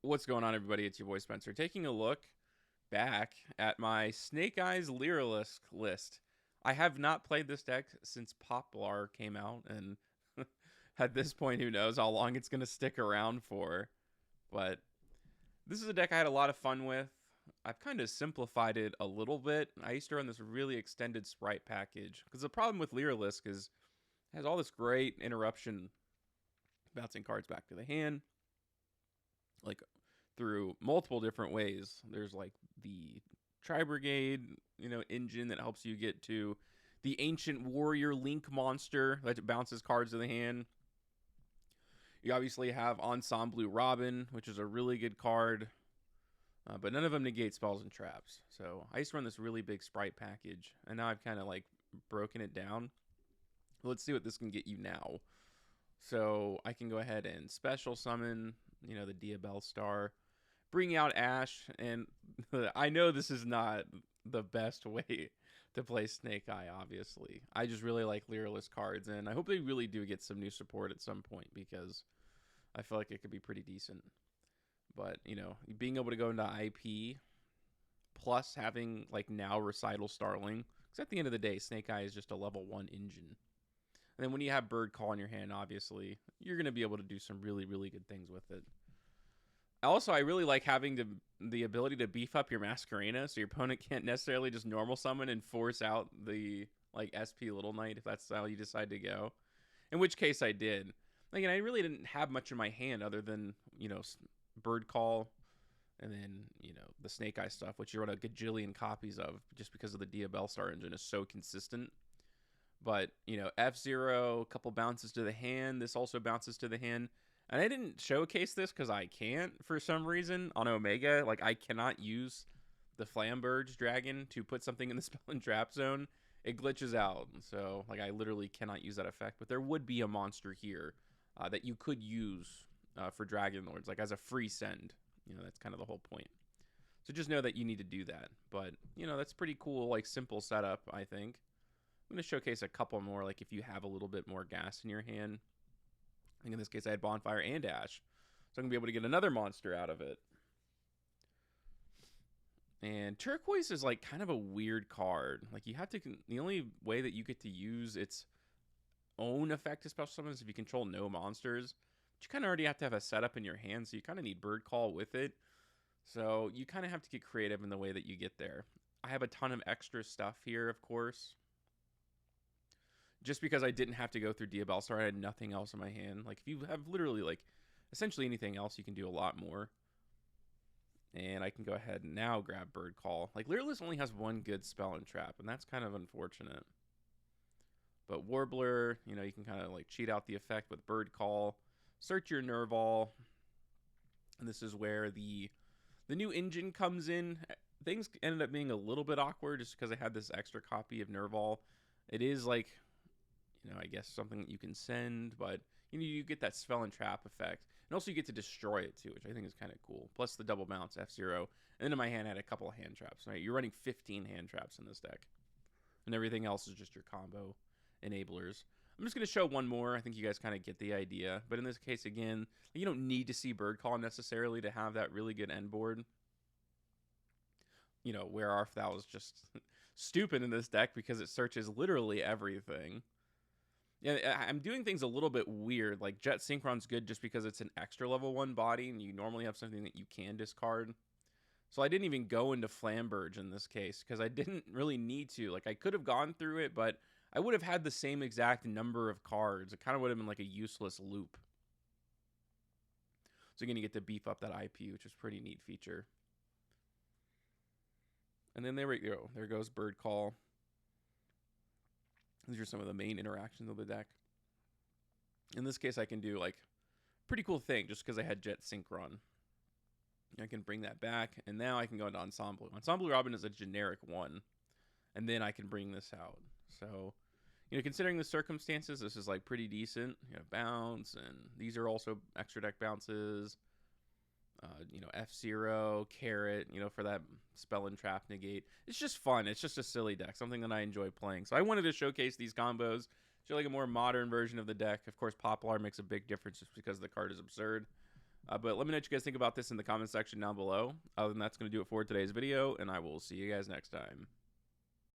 What's going on, everybody? It's your boy Spencer, taking a look back at my Snake Eyes Lyrilisc list. I have not played this deck since Poplar came out, and at this point, who knows how long it's going to stick around for. But this is a deck I had a lot of fun with. I've kind of simplified it a little bit. I used to run this really extended sprite package, because the problem with Lyrilisc is it has all this great interruption, bouncing cards back to the hand, like through multiple different ways. There's like the Tri Brigade, engine that helps you get to the Ancient Warrior Link monster that bounces cards to the hand. You obviously have Ensemble Robin, which is a really good card, but none of them negate spells and traps. So I used to run this really big sprite package, and now I've kind of like broken it down. Let's see what this can get you now. So I can go ahead and special summon, the Diabell Star, bring out Ash, and I know this is not the best way to play Snake Eye, obviously. I just really like Lyrilisc cards, and I hope they really do get some new support at some point, because I feel like it could be pretty decent. But, being able to go into IP, plus having, like, now Recital Starling, because at the end of the day, Snake Eye is just a level 1 engine. And then when you have Bird Call in your hand, obviously, you're going to be able to do some really, really good things with it. Also, I really like having the ability to beef up your Masquerena, so your opponent can't necessarily just normal summon and force out the SP Little Knight if that's how you decide to go. In which case I did. Again, I really didn't have much in my hand other than, Bird Call and then, the Snake Eye stuff, which you run a gajillion copies of just because of the Diabell Star engine is so consistent. But, F-Zero, a couple bounces to the hand. This also bounces to the hand. And I didn't showcase this because I can't for some reason on Omega. Like, I cannot use the Flamberge Dragon to put something in the spell and trap zone. It glitches out. So, I literally cannot use that effect. But there would be a monster here that you could use for Dragon Lords, as a free send. That's kind of the whole point. So just know that you need to do that. But, that's pretty cool, simple setup, I think. I'm going to showcase a couple more, if you have a little bit more gas in your hand. I think in this case I had Bonfire and Ash, so I'm going to be able to get another monster out of it. And Turquoise is, kind of a weird card. You have to, the only way that you get to use its own effect of special summons is if you control no monsters. But you kind of already have to have a setup in your hand, so you kind of need Bird Call with it. So you kind of have to get creative in the way that you get there. I have a ton of extra stuff here, of course. Just because I didn't have to go through Diabell Star, I had nothing else in my hand. If you have literally, essentially anything else, you can do a lot more. And I can go ahead and now grab Bird Call. Lyrilisc only has one good spell and trap, and that's kind of unfortunate. But Warbler, you can kind of, cheat out the effect with Bird Call. Search your Nerval. And this is where the new engine comes in. Things ended up being a little bit awkward just because I had this extra copy of Nerval. It is, I guess something that you can send, but you get that spell and trap effect. And also you get to destroy it too, which I think is kind of cool. Plus the double bounce, F-Zero. And then in my hand I had a couple of hand traps. Right? You're running 15 hand traps in this deck. And everything else is just your combo enablers. I'm just going to show one more. I think you guys kind of get the idea. But in this case, again, you don't need to see Bird Call necessarily to have that really good end board. Where Arfthal is just stupid in this deck because it searches literally everything. Yeah, I'm doing things a little bit weird. Jet Synchron's good just because it's an extra level 1 body, and you normally have something that you can discard. So I didn't even go into Flamberge in this case because I didn't really need to. I could have gone through it, but I would have had the same exact number of cards. It kind of would have been a useless loop. So again, you get to beef up that IP, which is a pretty neat feature. And then there we go. There goes Bird Call. These are some of the main interactions of the deck. In this case, I can do pretty cool thing just because I had Jet Synchron. I can bring that back, and now I can go into Ensemble. Ensemble Robin is a generic one, and then I can bring this out. So, considering the circumstances, this is pretty decent. Bounce, and these are also extra deck bounces. F-Zero, Carrot, for that spell and trap negate. It's just fun. It's just a silly deck, something that I enjoy playing. So I wanted to showcase these combos, show a more modern version of the deck. Of course, Poplar makes a big difference just because the card is absurd. But let me know what you guys think about this in the comment section down below. Other than that, that's going to do it for today's video, and I will see you guys next time.